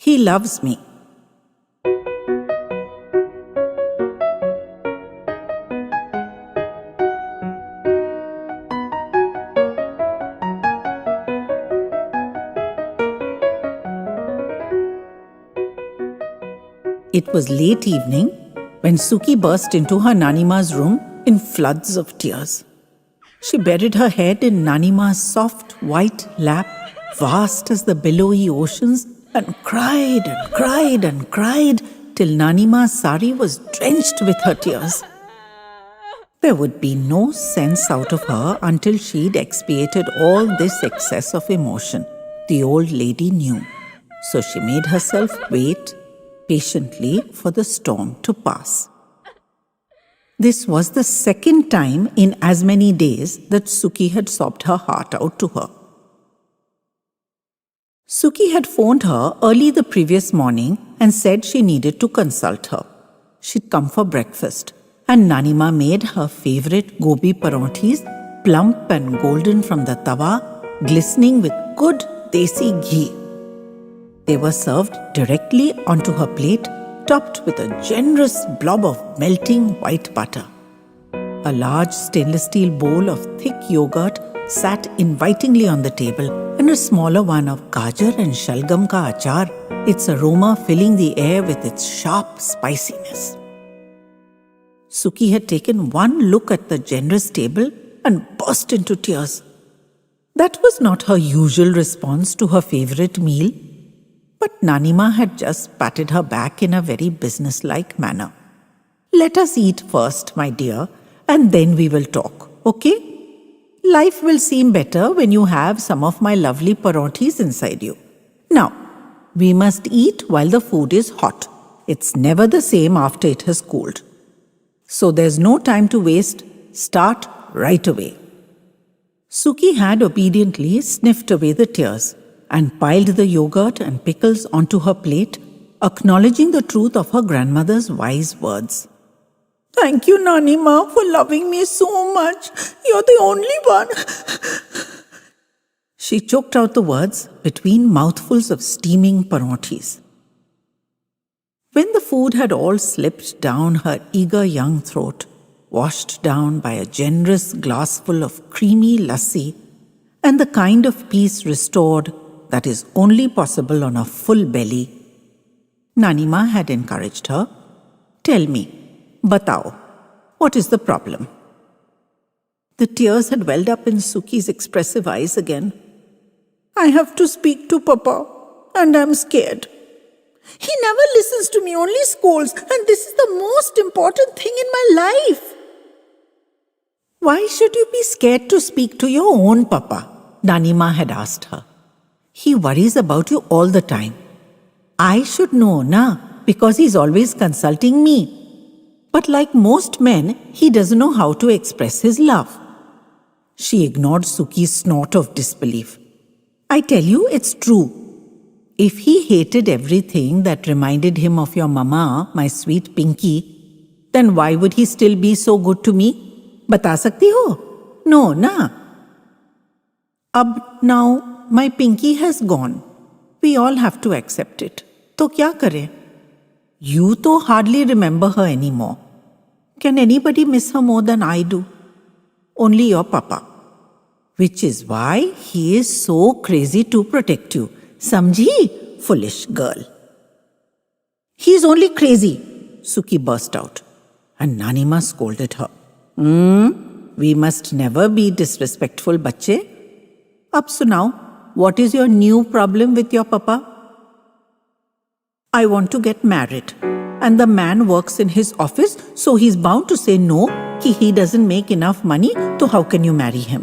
He loves me. It was late evening when Suki burst into her Nanima's room in floods of tears. She buried her head in Nanima's soft white lap, vast as the billowy oceans, and cried and cried and cried till Nanima's sari was drenched with her tears. There would be no sense out of her until she'd expiated all this excess of emotion, the old lady knew. So she made herself wait patiently for the storm to pass. This was the second time in as many days that Suki had sobbed her heart out to her. Suki had phoned her early the previous morning and said she needed to consult her. She'd come for breakfast, and Nanima made her favorite gobi paranthis, plump and golden from the tawa, glistening with good desi ghee. They were served directly onto her plate, topped with a generous blob of melting white butter. A large stainless steel bowl of thick yogurt sat invitingly on the table, and a smaller one of gajar and shalgam ka achar, its aroma filling the air with its sharp spiciness. Suki had taken one look at the generous table and burst into tears. That was not her usual response to her favorite meal, but Nanima had just patted her back in a very businesslike manner. "Let us eat first, my dear, and then we will talk, okay? Life will seem better when you have some of my lovely paranthis inside you. Now, we must eat while the food is hot. It's never the same after it has cooled. So there's no time to waste. Start right away." Suki had obediently sniffed away the tears and piled the yogurt and pickles onto her plate, acknowledging the truth of her grandmother's wise words. "Thank you, Nanima, for loving me so much. You're the only one." She choked out the words between mouthfuls of steaming paranthis. When the food had all slipped down her eager young throat, washed down by a generous glassful of creamy lassi, and the kind of peace restored that is only possible on a full belly, Nanima had encouraged her. "Tell me, batao, what is the problem?" The tears had welled up in Suki's expressive eyes again. "I have to speak to Papa, and I'm scared. He never listens to me, only scolds, and this is the most important thing in my life." "Why should you be scared to speak to your own Papa?" Nanima had asked her. "He worries about you all the time. I should know, na, because he's always consulting me. But like most men, he doesn't know how to express his love." She ignored Suki's snort of disbelief. "I tell you, it's true. If he hated everything that reminded him of your mama, my sweet Pinky, then why would he still be so good to me? Bata sakti ho? No, na? Ab now my Pinky has gone. We all have to accept it. To kya kare? You to hardly remember her anymore. Can anybody miss her more than I do? Only your Papa. Which is why he is so crazy to protect you. Samjhi, foolish girl." "He's only crazy," Suki burst out, and Nanima scolded her. We must never be disrespectful, bachche. Ab sunao, what is your new problem with your Papa?" "I want to get married, and the man works in his office, so he's bound to say no, ki he doesn't make enough money, so how can you marry him?"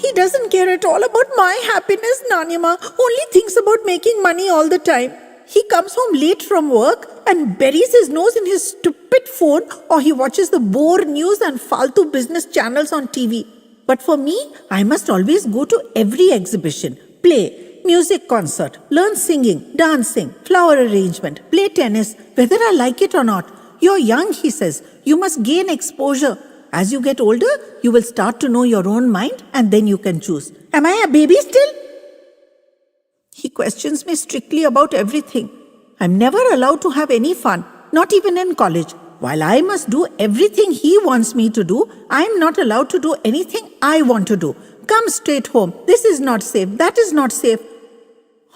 "He doesn't care at all about my happiness, Nanima. Only thinks about making money all the time. He comes home late from work and buries his nose in his stupid phone, or he watches the bore news and faltu business channels on TV. But for me, I must always go to every exhibition, play, music concert, learn singing, dancing, flower arrangement, play tennis, whether I like it or not. You're young," he says. "You must gain exposure. As you get older, you will start to know your own mind, and then you can choose. Am I a baby still?" He questions me strictly about everything. I'm never allowed to have any fun, not even in college. While I must do everything he wants me to do, I'm not allowed to do anything I want to do. Come straight home. This is not safe. That is not safe.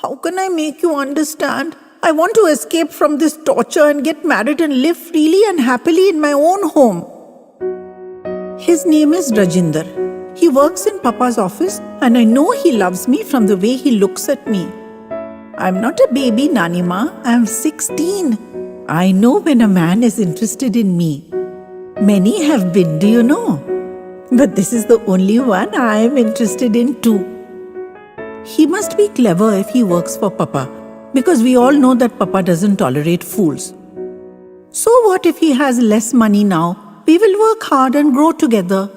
How can I make you understand? I want to escape from this torture and get married and live freely and happily in my own home. His name is Rajinder. He works in Papa's office and I know he loves me from the way he looks at me. I'm not a baby, Nanima. I'm 16. I know when a man is interested in me. Many have been, do you know? But this is the only one I am interested in too. He must be clever if he works for Papa, because we all know that Papa doesn't tolerate fools. So what if he has less money now? We will work hard and grow together.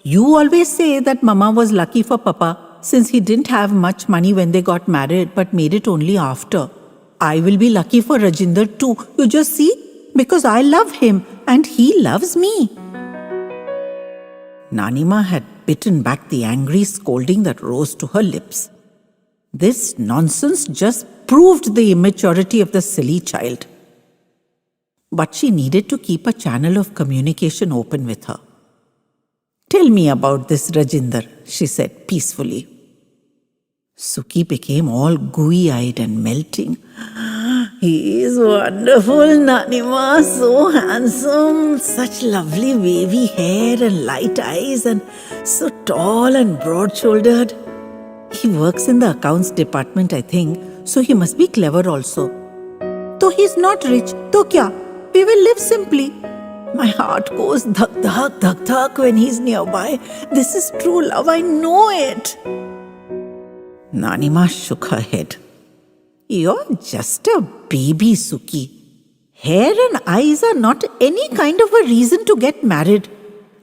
You always say that Mama was lucky for Papa since he didn't have much money when they got married but made it only after. I will be lucky for Rajinder too. You just see, because I love him and he loves me. Nanima had bitten back the angry scolding that rose to her lips. This nonsense just proved the immaturity of the silly child. But she needed to keep a channel of communication open with her. Tell me about this, Rajinder, she said peacefully. Suki became all gooey-eyed and melting. He is wonderful, Nanima, so handsome, such lovely wavy hair and light eyes and so tall and broad-shouldered. He works in the accounts department, I think, so he must be clever also. Though he's not rich, to kya? We will live simply. My heart goes dhak dhak dhak dhak when he's nearby. This is true love, I know it. Nanima shook her head. You're just a baby, Suki. Hair and eyes are not any kind of a reason to get married.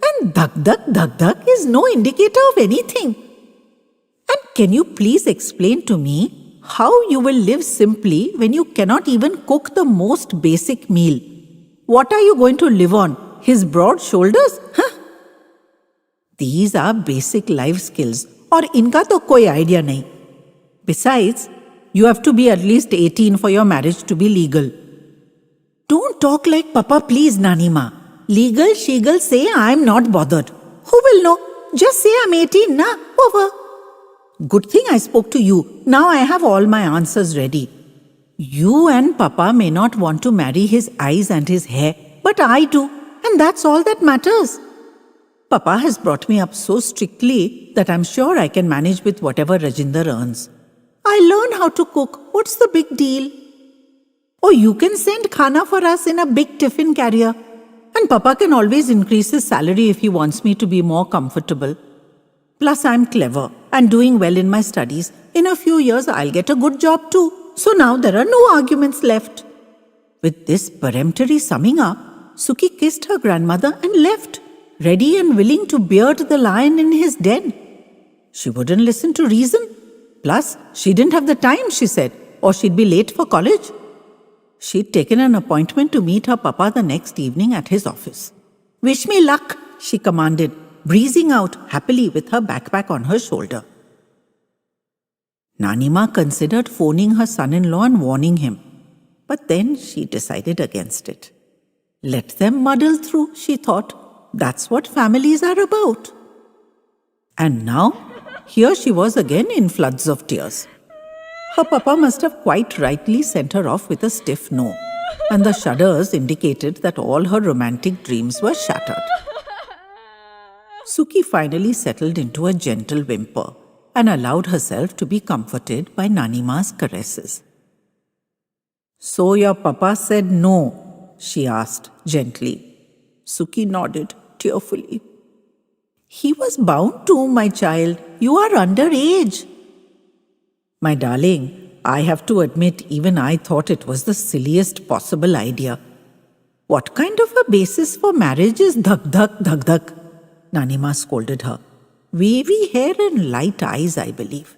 And dhak dhak is no indicator of anything. And can you please explain to me how you will live simply when you cannot even cook the most basic meal? What are you going to live on? His broad shoulders? Huh? These are basic life skills. Or inka to koi idea nahi. Besides, you have to be at least 18 for your marriage to be legal. Don't talk like Papa, please, Nanima. Legal, shegal, say I'm not bothered. Who will know? Just say I'm 18, na? Over. Good thing I spoke to you. Now I have all my answers ready. You and Papa may not want to marry his eyes and his hair, but I do, and that's all that matters. Papa has brought me up so strictly that I'm sure I can manage with whatever Rajinder earns. I learn how to cook. What's the big deal? Oh, you can send khana for us in a big tiffin carrier. And Papa can always increase his salary if he wants me to be more comfortable. Plus, I'm clever and doing well in my studies. In a few years, I'll get a good job too. So now there are no arguments left. With this peremptory summing up, Suki kissed her grandmother and left, ready and willing to beard the lion in his den. She wouldn't listen to reason. Plus, she didn't have the time, she said, or she'd be late for college. She'd taken an appointment to meet her Papa the next evening at his office. Wish me luck, she commanded, breezing out happily with her backpack on her shoulder. Nanima considered phoning her son-in-law and warning him, but then she decided against it. Let them muddle through, she thought. That's what families are about. And now, here she was again in floods of tears. Her Papa must have quite rightly sent her off with a stiff no, and the shudders indicated that all her romantic dreams were shattered. Suki finally settled into a gentle whimper and allowed herself to be comforted by Nanima's caresses. So your Papa said no, she asked gently. Suki nodded tearfully. He was bound to, my child. You are underage. My darling, I have to admit even I thought it was the silliest possible idea. What kind of a basis for marriage is dhak dhak dhak dhak? Nanima scolded her. Wavy hair and light eyes, I believe.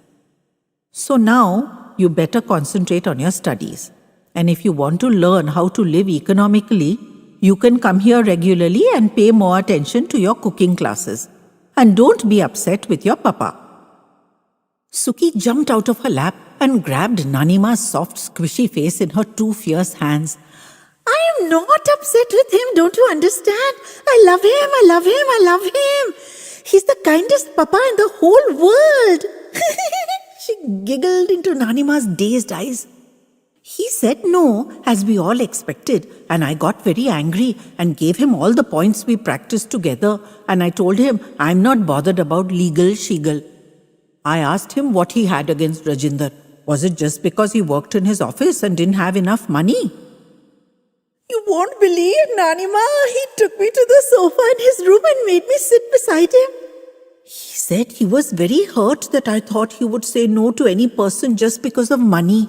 So now, you better concentrate on your studies. And if you want to learn how to live economically, you can come here regularly and pay more attention to your cooking classes. And don't be upset with your Papa. Suki jumped out of her lap and grabbed Nanima's soft, squishy face in her two fierce hands. I am not upset with him, don't you understand? I love him, I love him, I love him. He's the kindest papa in the whole world. She giggled into Nanima's dazed eyes. He said no, as we all expected, and I got very angry and gave him all the points we practiced together, and I told him I'm not bothered about legal sheagle. I asked him what he had against Rajinder. Was it just because he worked in his office and didn't have enough money? You won't believe, Nanima. He took me to the sofa in his room and made me sit beside him. He said he was very hurt that I thought he would say no to any person just because of money.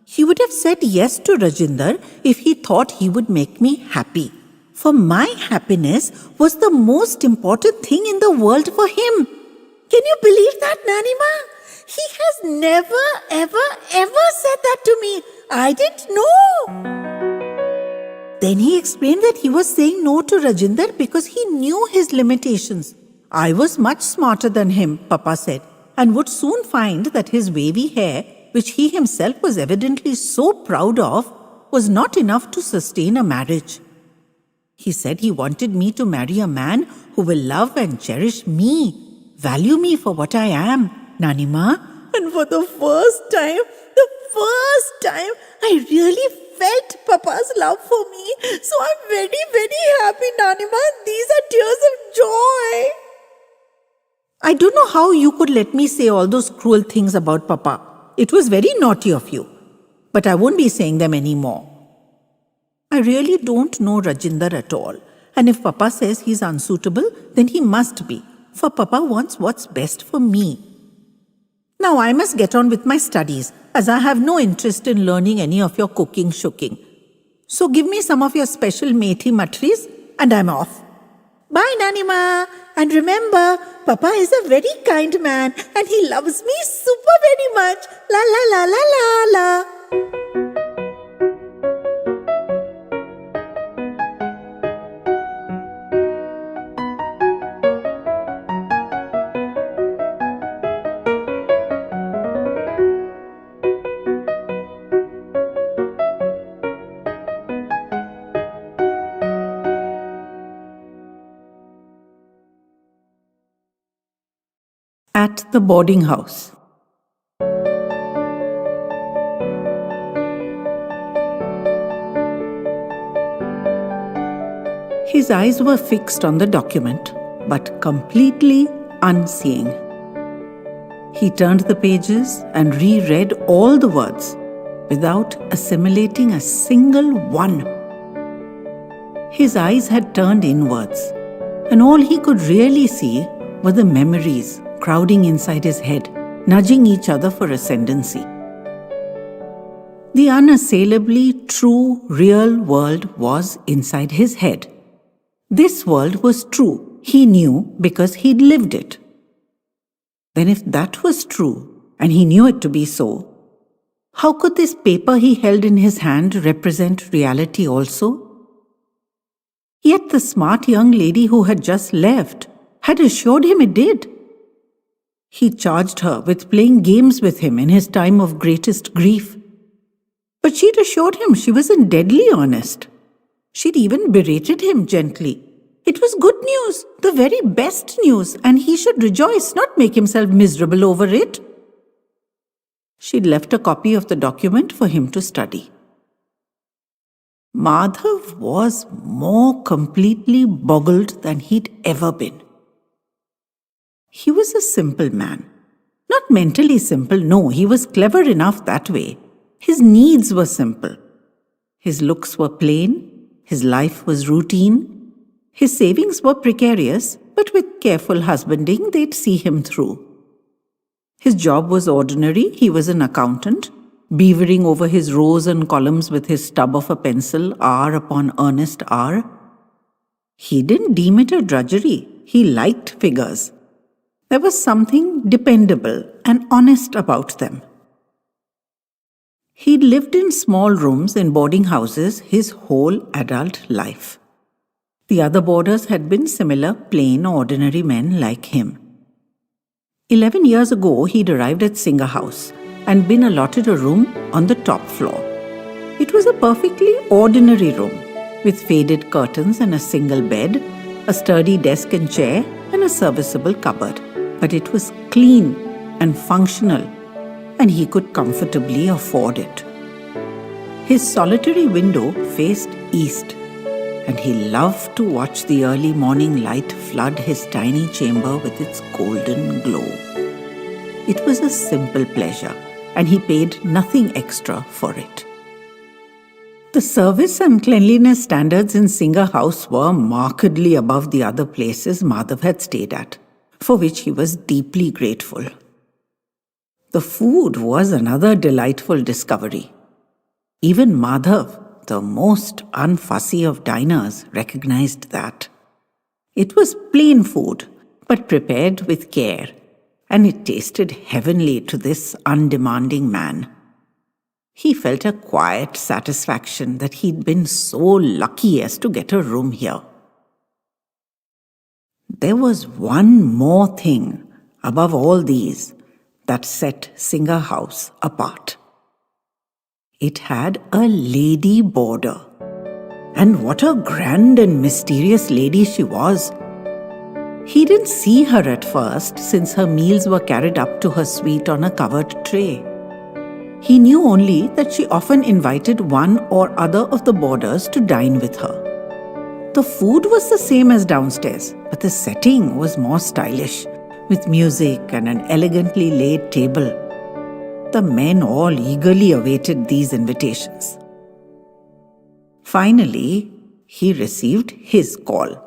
He would have said yes to Rajinder if he thought he would make me happy. For my happiness was the most important thing in the world for him. Can you believe that, Nanima? He has never, ever said that to me. I didn't know. Then he explained that he was saying no to Rajinder because he knew his limitations. I was much smarter than him, Papa said, and would soon find that his wavy hair, which he himself was evidently so proud of, was not enough to sustain a marriage. He said he wanted me to marry a man who will love and cherish me, value me for what I am, Nanima. And for the first time, I really felt Papa's love for me. So I'm very, very happy, Nanima. These are tears of joy. I don't know how you could let me say all those cruel things about Papa. It was very naughty of you. But I won't be saying them anymore. I really don't know Rajinder at all. And if Papa says he's unsuitable, then he must be. For Papa wants what's best for me. Now I must get on with my studies, as I have no interest in learning any of your cooking shooking. So give me some of your special methi matris and I'm off. Bye, Nanima. And remember, Papa is a very kind man and he loves me super very much. La la la la la la. At the boarding house. His eyes were fixed on the document, but completely unseeing. He turned the pages and reread all the words without assimilating a single one. His eyes had turned inwards, and all he could really see were the memories crowding inside his head, nudging each other for ascendancy. The unassailably true, real world was inside his head. This world was true, he knew, because he'd lived it. Then if that was true, and he knew it to be so, how could this paper he held in his hand represent reality also? Yet the smart young lady who had just left had assured him it did. He charged her with playing games with him in his time of greatest grief. But she'd assured him she wasn't deadly honest. She'd even berated him gently. It was good news, the very best news, and he should rejoice, not make himself miserable over it. She'd left a copy of the document for him to study. Madhav was more completely boggled than he'd ever been. He was a simple man. Not mentally simple, no, he was clever enough that way. His needs were simple. His looks were plain, his life was routine. His savings were precarious, but with careful husbanding, they'd see him through. His job was ordinary, he was an accountant, beavering over his rows and columns with his stub of a pencil, hour upon earnest hour. He didn't deem it a drudgery, he liked figures. There was something dependable and honest about them. He'd lived in small rooms in boarding houses his whole adult life. The other boarders had been similar, plain, ordinary men like him. 11 years ago, he'd arrived at Singer House, and been allotted a room on the top floor. It was a perfectly ordinary room with faded curtains and a single bed, a sturdy desk and chair, and a serviceable cupboard. But it was clean and functional, and he could comfortably afford it. His solitary window faced east, and he loved to watch the early morning light flood his tiny chamber with its golden glow. It was a simple pleasure, and he paid nothing extra for it. The service and cleanliness standards in Singer House were markedly above the other places Madhav had stayed at, for which he was deeply grateful. The food was another delightful discovery. Even Madhav, the most unfussy of diners, recognized that. It was plain food, but prepared with care, and it tasted heavenly to this undemanding man. He felt a quiet satisfaction that he'd been so lucky as to get a room here. There was one more thing above all these that set Singer House apart. It had a lady boarder. And what a grand and mysterious lady she was. He didn't see her at first, since her meals were carried up to her suite on a covered tray. He knew only that she often invited one or other of the boarders to dine with her. The food was the same as downstairs, but the setting was more stylish, with music and an elegantly laid table. The men all eagerly awaited these invitations. Finally, he received his call,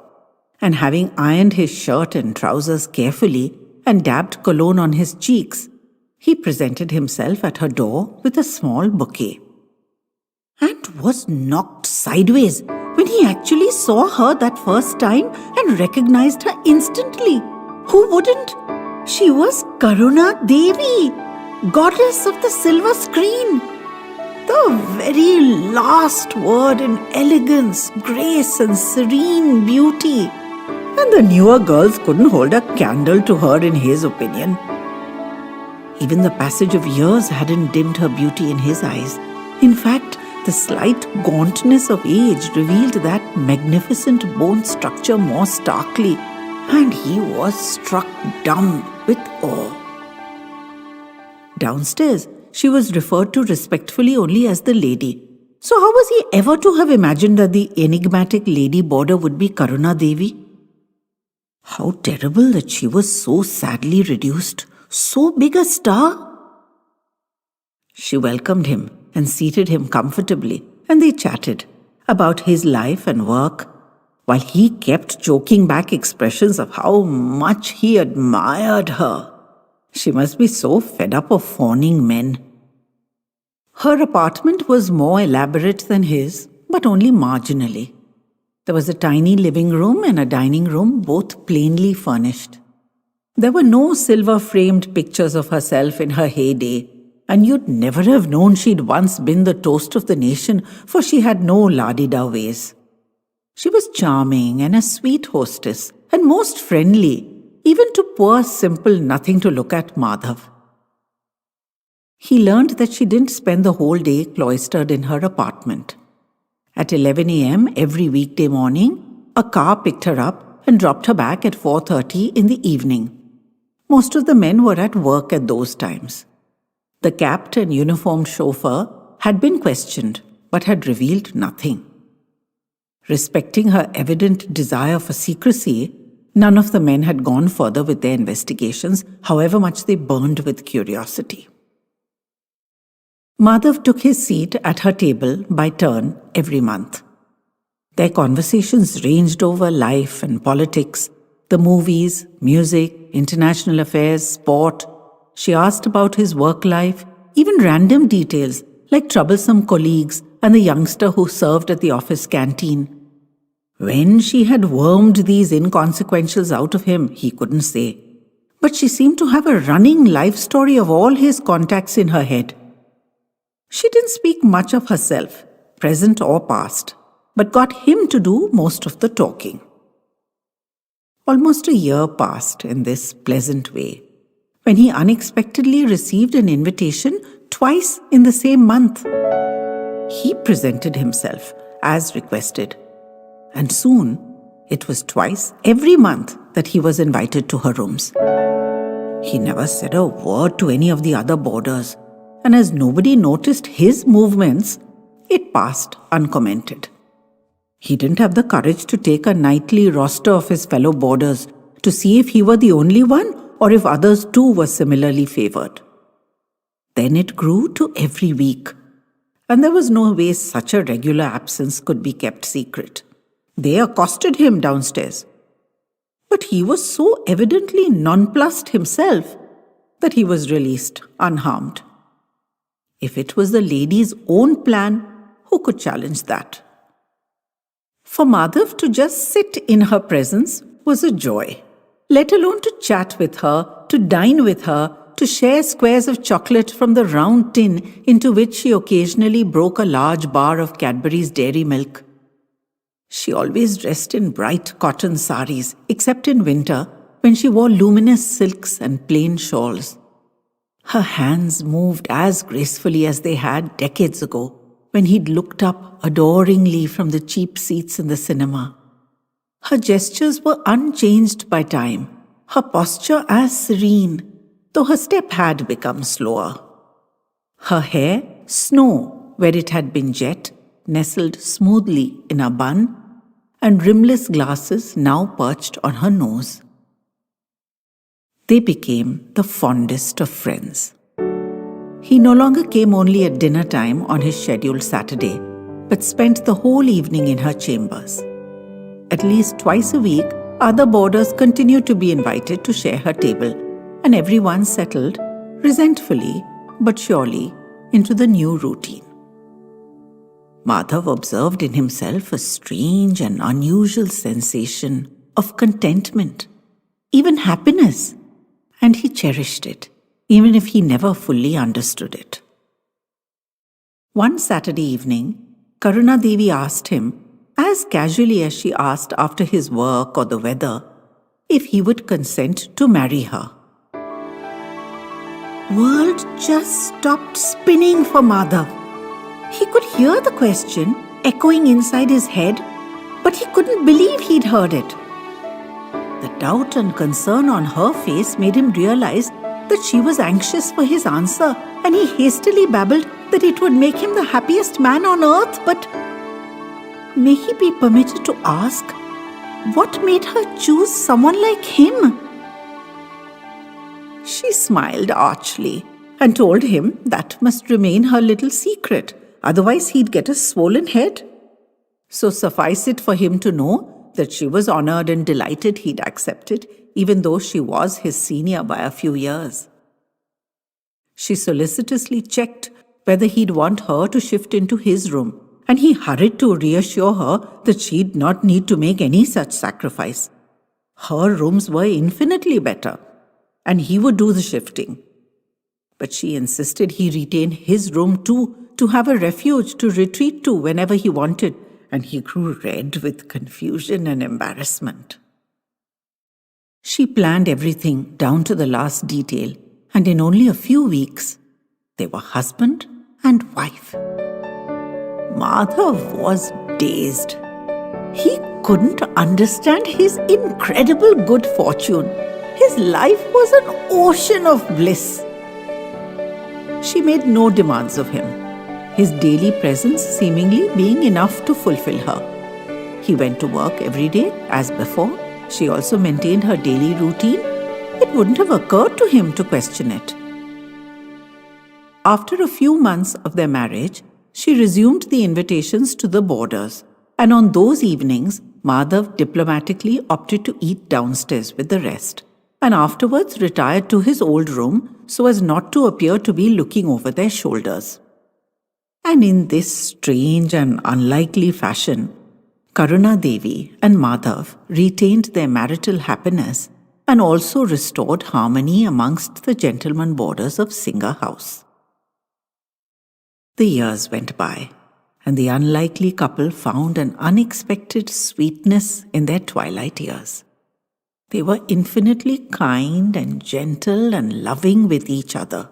and having ironed his shirt and trousers carefully and dabbed cologne on his cheeks, he presented himself at her door with a small bouquet, and was knocked sideways when he actually saw her that first time and recognized her instantly. Who wouldn't? She was Karuna Devi, goddess of the silver screen. The very last word in elegance, grace, and serene beauty. And the newer girls couldn't hold a candle to her in his opinion. Even the passage of years hadn't dimmed her beauty in his eyes. In fact, the slight gauntness of age revealed that magnificent bone structure more starkly, and he was struck dumb with awe. Downstairs, she was referred to respectfully only as the lady. So how was he ever to have imagined that the enigmatic lady boarder would be Karuna Devi? How terrible that she was so sadly reduced, so big a star. She welcomed him and seated him comfortably, and they chatted about his life and work, while he kept joking back expressions of how much he admired her. She must be so fed up of fawning men. Her apartment was more elaborate than his, but only marginally. There was a tiny living room and a dining room, both plainly furnished. There were no silver-framed pictures of herself in her heyday, and you'd never have known she'd once been the toast of the nation, for she had no la-di-da ways. She was charming and a sweet hostess, and most friendly, even to poor, simple, nothing-to-look-at Madhav. He learned that she didn't spend the whole day cloistered in her apartment. At 11 a.m. every weekday morning, a car picked her up and dropped her back at 4:30 in the evening. Most of the men were at work at those times. The capped and uniformed chauffeur had been questioned, but had revealed nothing. Respecting her evident desire for secrecy, none of the men had gone further with their investigations, however much they burned with curiosity. Madhav took his seat at her table by turn every month. Their conversations ranged over life and politics, the movies, music, international affairs, sport. She asked about his work life, even random details like troublesome colleagues and the youngster who served at the office canteen. When she had wormed these inconsequentials out of him, he couldn't say. But she seemed to have a running life story of all his contacts in her head. She didn't speak much of herself, present or past, but got him to do most of the talking. Almost a year passed in this pleasant way, when he unexpectedly received an invitation twice in the same month. He presented himself as requested, and soon it was twice every month that he was invited to her rooms. He never said a word to any of the other boarders, and as nobody noticed his movements, it passed uncommented. He didn't have the courage to take a nightly roster of his fellow boarders to see if he were the only one or if others too were similarly favored. Then it grew to every week, and there was no way such a regular absence could be kept secret. They accosted him downstairs, but he was so evidently nonplussed himself that he was released unharmed. If it was the lady's own plan, who could challenge that? For Madhav to just sit in her presence was a joy, let alone to chat with her, to dine with her, to share squares of chocolate from the round tin into which she occasionally broke a large bar of Cadbury's dairy milk. She always dressed in bright cotton saris, except in winter, when she wore luminous silks and plain shawls. Her hands moved as gracefully as they had decades ago, when he'd looked up adoringly from the cheap seats in the cinema. Her gestures were unchanged by time, her posture as serene, though her step had become slower. Her hair, snow where it had been jet, nestled smoothly in a bun, and rimless glasses now perched on her nose. They became the fondest of friends. He no longer came only at dinner time on his scheduled Saturday, but spent the whole evening in her chambers. At least twice a week, other boarders continued to be invited to share her table, and everyone settled, resentfully but surely, into the new routine. Madhav observed in himself a strange and unusual sensation of contentment, even happiness, and he cherished it, even if he never fully understood it. One Saturday evening, Karuna Devi asked him, as casually as she asked after his work or the weather, if he would consent to marry her. World just stopped spinning for Madhav. He could hear the question echoing inside his head, but he couldn't believe he'd heard it. The doubt and concern on her face made him realize that she was anxious for his answer, and he hastily babbled that it would make him the happiest man on earth, but may he be permitted to ask, what made her choose someone like him? She smiled archly and told him that must remain her little secret, otherwise he'd get a swollen head. So suffice it for him to know that she was honored and delighted he'd accepted, even though she was his senior by a few years. She solicitously checked whether he'd want her to shift into his room, and he hurried to reassure her that she'd not need to make any such sacrifice. Her rooms were infinitely better, and he would do the shifting. But she insisted he retain his room too, to have a refuge to retreat to whenever he wanted, and he grew red with confusion and embarrassment. She planned everything down to the last detail, and in only a few weeks, they were husband and wife. Madhav was dazed. He couldn't understand his incredible good fortune. His life was an ocean of bliss. She made no demands of him, his daily presence seemingly being enough to fulfill her. He went to work every day as before. She also maintained her daily routine. It wouldn't have occurred to him to question it. After a few months of their marriage, she resumed the invitations to the boarders, and on those evenings, Madhav diplomatically opted to eat downstairs with the rest, and afterwards retired to his old room so as not to appear to be looking over their shoulders. And in this strange and unlikely fashion, Karuna Devi and Madhav retained their marital happiness and also restored harmony amongst the gentlemen boarders of Singer House. The years went by, and the unlikely couple found an unexpected sweetness in their twilight years. They were infinitely kind and gentle and loving with each other.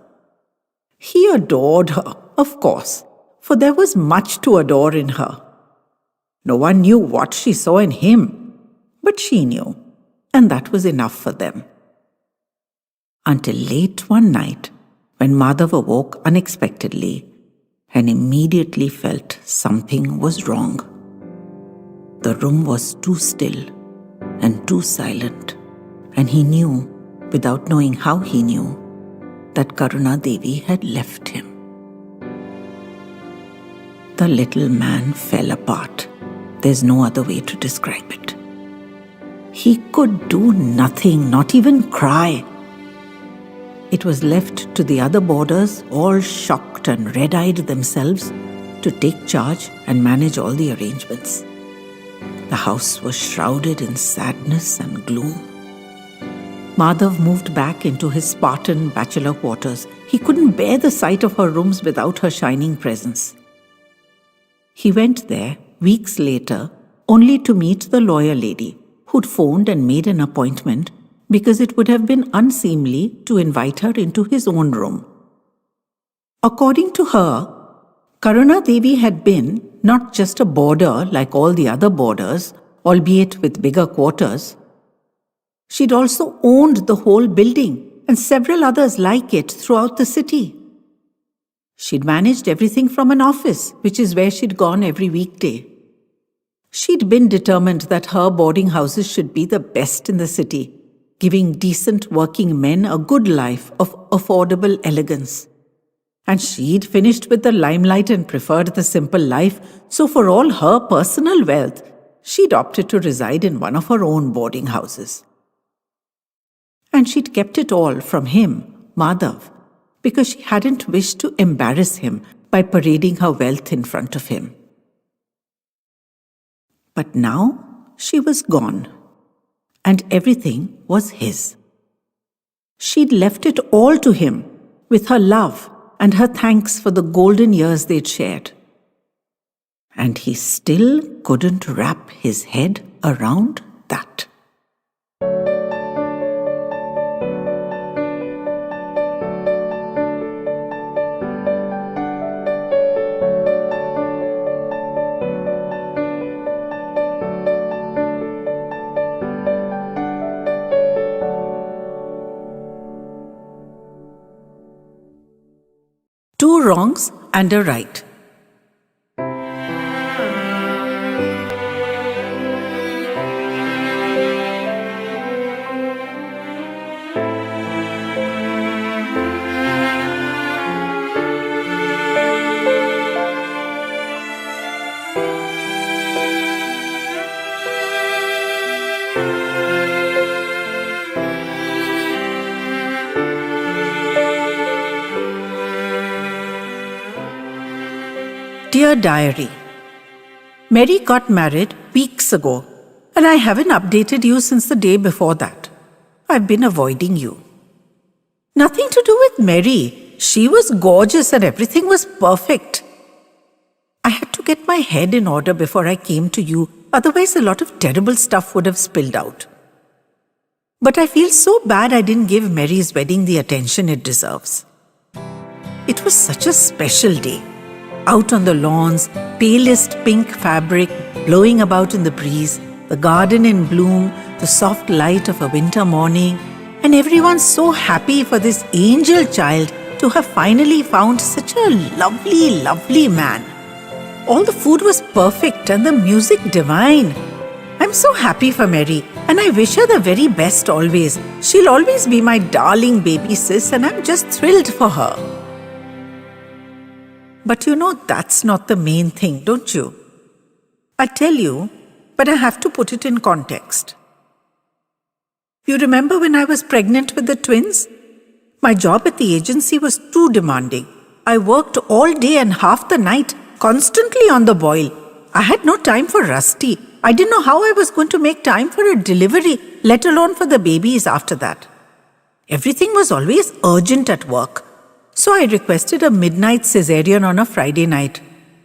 He adored her, of course, for there was much to adore in her. No one knew what she saw in him, but she knew, and that was enough for them. Until late one night, when Madhav awoke unexpectedly and immediately felt something was wrong. The room was too still and too silent, and he knew, without knowing how he knew, that Karuna Devi had left him. The little man fell apart. There's no other way to describe it. He could do nothing, not even cry. It was left to the other boarders, all shocked and red-eyed themselves, to take charge and manage all the arrangements. The house was shrouded in sadness and gloom. Madhav moved back into his Spartan bachelor quarters. He couldn't bear the sight of her rooms without her shining presence. He went there weeks later only to meet the lawyer lady who'd phoned and made an appointment because it would have been unseemly to invite her into his own room. According to her, Karuna Devi had been not just a boarder like all the other boarders, albeit with bigger quarters. She'd also owned the whole building and several others like it throughout the city. She'd managed everything from an office, which is where she'd gone every weekday. She'd been determined that her boarding houses should be the best in the city, giving decent working men a good life of affordable elegance. And she'd finished with the limelight and preferred the simple life, so for all her personal wealth, she'd opted to reside in one of her own boarding houses. And she'd kept it all from him, Madhav, because she hadn't wished to embarrass him by parading her wealth in front of him. But now she was gone, and everything was his. She'd left it all to him, with her love and her thanks for the golden years they'd shared. And he still couldn't wrap his head around that. Two wrongs and a right. Dear Diary, Mary got married weeks ago, and I haven't updated you since the day before that. I've been avoiding you. Nothing to do with Mary. She was gorgeous and everything was perfect. I had to get my head in order before I came to you, otherwise a lot of terrible stuff would have spilled out. But I feel so bad I didn't give Mary's wedding the attention it deserves. It was such a special day. Out on the lawns, palest pink fabric blowing about in the breeze, the garden in bloom, the soft light of a winter morning, and everyone so happy for this angel child to have finally found such a lovely, lovely man. All the food was perfect and the music divine. I'm so happy for Mary, and I wish her the very best always. She'll always be my darling baby sis, and I'm just thrilled for her. But you know that's not the main thing, don't you? I tell you, but I have to put it in context. You remember when I was pregnant with the twins? My job at the agency was too demanding. I worked all day and half the night, constantly on the boil. I had no time for Rusty. I didn't know how I was going to make time for a delivery, let alone for the babies after that. Everything was always urgent at work. So I requested a midnight cesarean on a Friday night.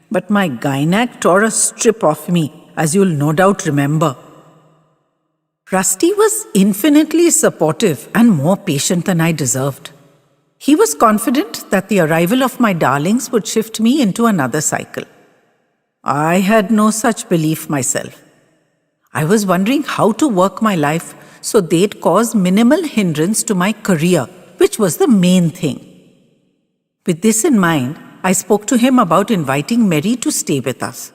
But my gynac tore a strip off me, as you'll no doubt remember. Rusty was infinitely supportive and more patient than I deserved. He was confident that the arrival of my darlings would shift me into another cycle. I had no such belief myself. I was wondering how to work my life so they'd cause minimal hindrance to my career, which was the main thing. With this in mind, I spoke to him about inviting Mary to stay with us.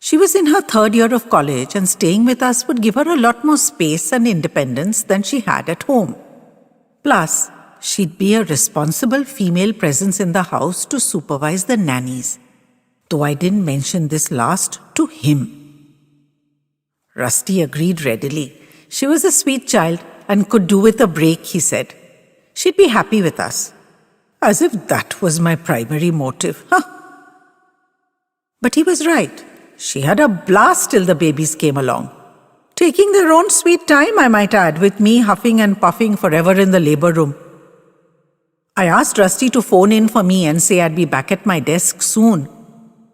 She was in her 3rd year of college, and staying with us would give her a lot more space and independence than she had at home. Plus, she'd be a responsible female presence in the house to supervise the nannies, though I didn't mention this last to him. Rusty agreed readily. She was a sweet child and could do with a break, he said. She'd be happy with us. As if that was my primary motive. But he was right. She had a blast till the babies came along. Taking their own sweet time, I might add, with me huffing and puffing forever in the labor room. I asked Rusty to phone in for me and say I'd be back at my desk soon.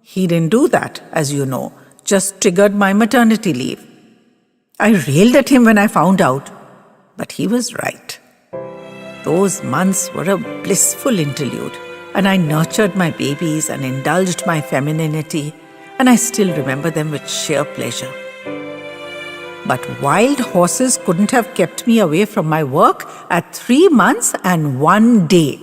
He didn't do that, as you know, just triggered my maternity leave. I railed at him when I found out, but he was right. Those months were a blissful interlude, and I nurtured my babies and indulged my femininity, and I still remember them with sheer pleasure. But wild horses couldn't have kept me away from my work at 3 months and 1 day.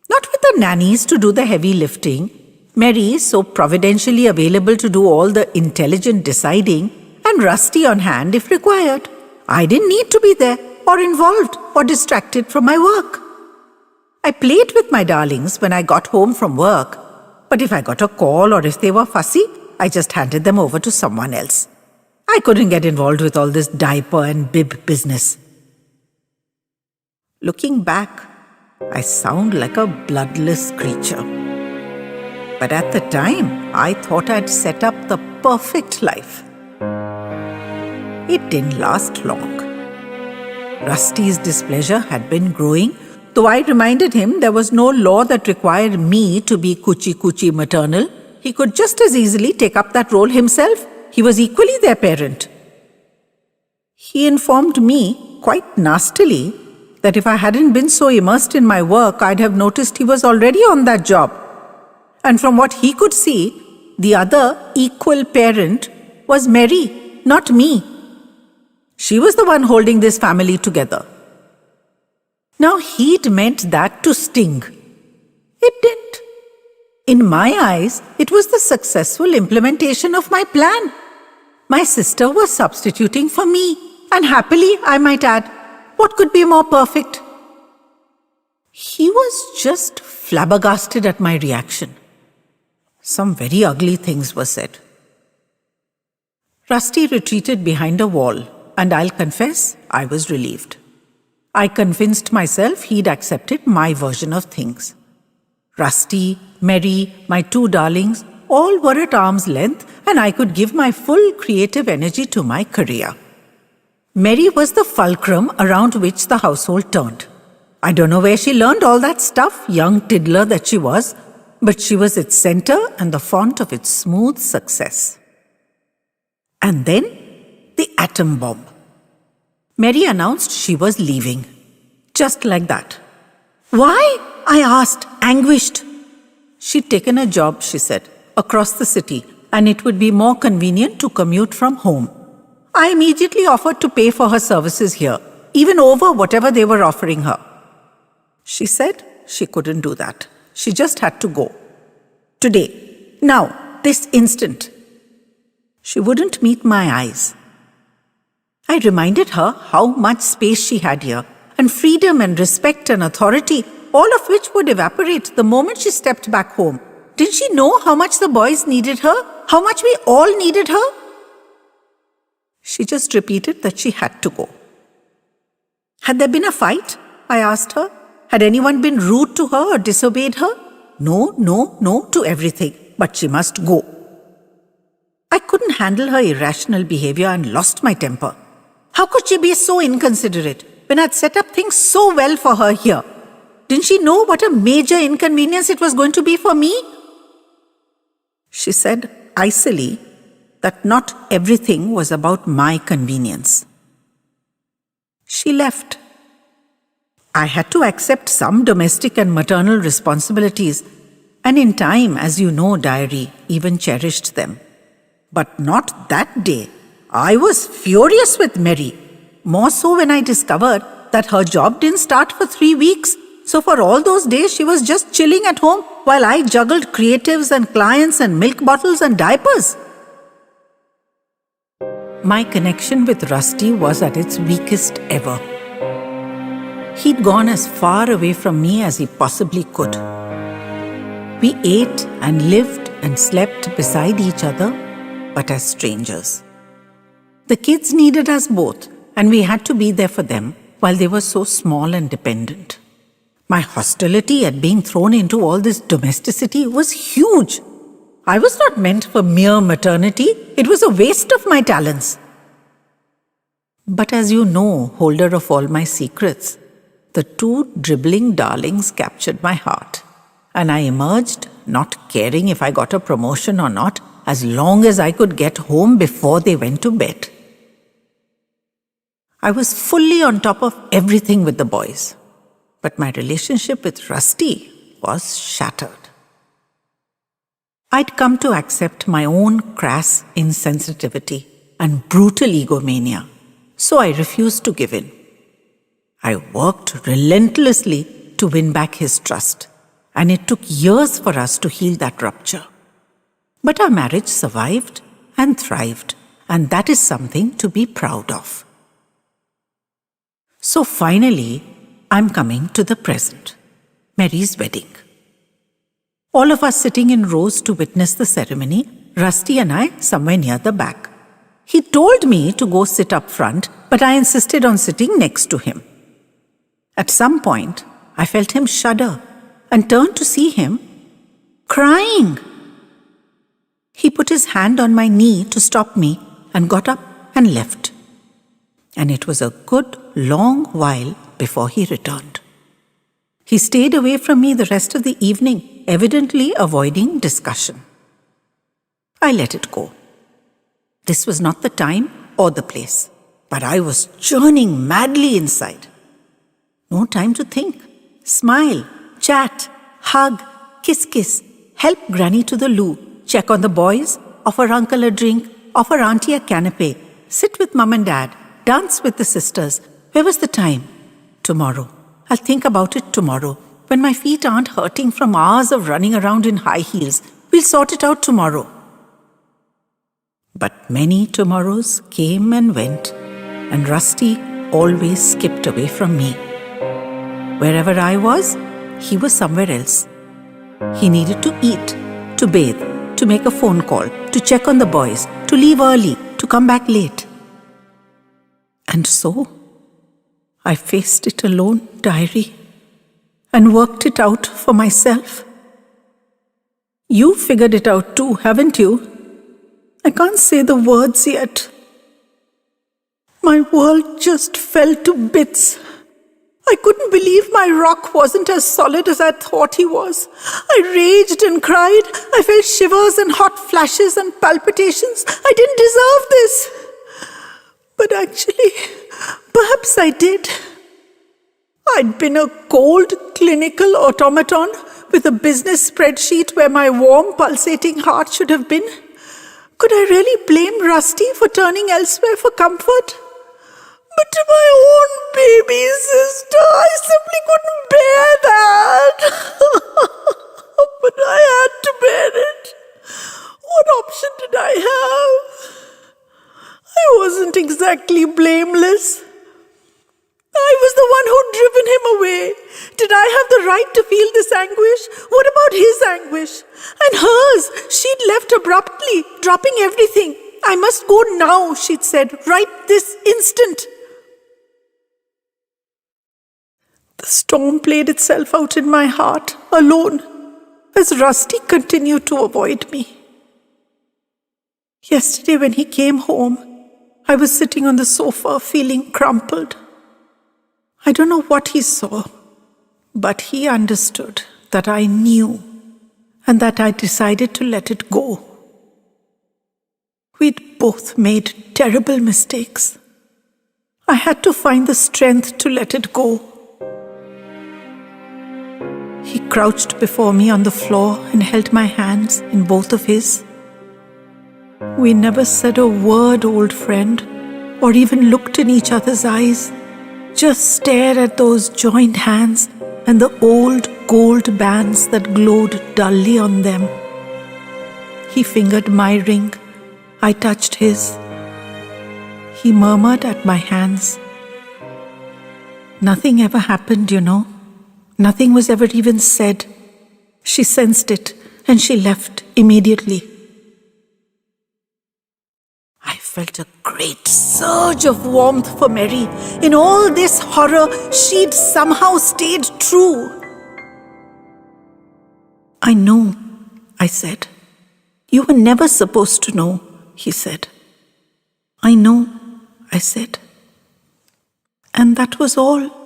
Not with the nannies to do the heavy lifting, Mary so providentially available to do all the intelligent deciding, and Rusty on hand if required. I didn't need to be there, or involved, or distracted from my work. I played with my darlings when I got home from work, but if I got a call or if they were fussy, I just handed them over to someone else. I couldn't get involved with all this diaper and bib business. Looking back, I sound like a bloodless creature. But at the time, I thought I'd set up the perfect life. It didn't last long. Rusty's displeasure had been growing, though I reminded him there was no law that required me to be coochie maternal. He could just as easily take up that role himself. He was equally their parent. He informed me, quite nastily, that if I hadn't been so immersed in my work, I'd have noticed he was already on that job. And from what he could see, the other equal parent was Mary, not me. She was the one holding this family together. Now he'd meant that to sting. It didn't. In my eyes, it was the successful implementation of my plan. My sister was substituting for me, and happily, I might add. What could be more perfect? He was just flabbergasted at my reaction. Some very ugly things were said. Rusty retreated behind a wall, and I'll confess, I was relieved. I convinced myself he'd accepted my version of things. Rusty, Mary, my 2 darlings, all were at arm's length, and I could give my full creative energy to my career. Mary was the fulcrum around which the household turned. I don't know where she learned all that stuff, young tiddler that she was, but she was its center and the font of its smooth success. And then, the atom bomb. Mary announced she was leaving. Just like that. Why? I asked, anguished. She'd taken a job, she said, across the city, and it would be more convenient to commute from home. I immediately offered to pay for her services here, even over whatever they were offering her. She said she couldn't do that. She just had to go. Today. Now. This instant. She wouldn't meet my eyes. I reminded her how much space she had here, and freedom and respect and authority, all of which would evaporate the moment she stepped back home. Didn't she know how much the boys needed her? How much we all needed her? She just repeated that she had to go. Had there been a fight? I asked her. Had anyone been rude to her or disobeyed her? No to everything, but she must go. I couldn't handle her irrational behavior and lost my temper. How could she be so inconsiderate when I'd set up things so well for her here? Didn't she know what a major inconvenience it was going to be for me? She said icily that not everything was about my convenience. She left. I had to accept some domestic and maternal responsibilities, and in time, as you know, diary, even cherished them. But not that day. I was furious with Mary, more so when I discovered that her job didn't start for 3 weeks. So for all those days, she was just chilling at home while I juggled creatives and clients and milk bottles and diapers. My connection with Rusty was at its weakest ever. He'd gone as far away from me as he possibly could. We ate and lived and slept beside each other, but as strangers. The kids needed us both, and we had to be there for them while they were so small and dependent. My hostility at being thrown into all this domesticity was huge. I was not meant for mere maternity. It was a waste of my talents. But as you know, holder of all my secrets, the 2 dribbling darlings captured my heart, and I emerged not caring if I got a promotion or not, as long as I could get home before they went to bed. I was fully on top of everything with the boys, but my relationship with Rusty was shattered. I'd come to accept my own crass insensitivity and brutal egomania, so I refused to give in. I worked relentlessly to win back his trust, and it took years for us to heal that rupture. But our marriage survived and thrived, and that is something to be proud of. So finally, I'm coming to the present, Mary's wedding. All of us sitting in rows to witness the ceremony, Rusty and I somewhere near the back. He told me to go sit up front, but I insisted on sitting next to him. At some point, I felt him shudder and turned to see him crying. He put his hand on my knee to stop me and got up and left. And it was a good long while before he returned. He stayed away from me the rest of the evening, evidently avoiding discussion. I let it go. This was not the time or the place, but I was churning madly inside. No time to think. Smile, chat, hug, kiss, help Granny to the loo, check on the boys, offer uncle a drink, offer auntie a canapé, sit with mum and dad, dance with the sisters. Where was the time? Tomorrow. I'll think about it tomorrow. When my feet aren't hurting from hours of running around in high heels, we'll sort it out tomorrow. But many tomorrows came and went, and Rusty always skipped away from me. Wherever I was, he was somewhere else. He needed to eat, to bathe, to make a phone call, to check on the boys, to leave early, to come back late. And so, I faced it alone, diary, and worked it out for myself. You figured it out too, haven't you? I can't say the words yet. My world just fell to bits. I couldn't believe my rock wasn't as solid as I thought he was. I raged and cried. I felt shivers and hot flashes and palpitations. I didn't deserve this. But actually, perhaps I did. I'd been a cold, clinical automaton with a business spreadsheet where my warm, pulsating heart should have been. Could I really blame Rusty for turning elsewhere for comfort? But to my own baby sister, I simply couldn't bear that. But I had to bear it. What option did I have? I wasn't exactly blameless. I was the one who'd driven him away. Did I have the right to feel this anguish? What about his anguish? And hers? She'd left abruptly, dropping everything. I must go now, she'd said, right this instant. The storm played itself out in my heart, alone, as Rusty continued to avoid me. Yesterday when he came home, I was sitting on the sofa feeling crumpled. I don't know what he saw, but he understood that I knew and that I decided to let it go. We'd both made terrible mistakes. I had to find the strength to let it go. He crouched before me on the floor and held my hands in both of his. We never said a word, old friend, or even looked in each other's eyes, just stared at those joined hands and the old gold bands that glowed dully on them. He fingered my ring. I touched his. He murmured at my hands. Nothing ever happened, you know. Nothing was ever even said. She sensed it and she left immediately. I felt a great surge of warmth for Mary. In all this horror, she'd somehow stayed true. I know, I said. You were never supposed to know, he said. I know, I said. And that was all.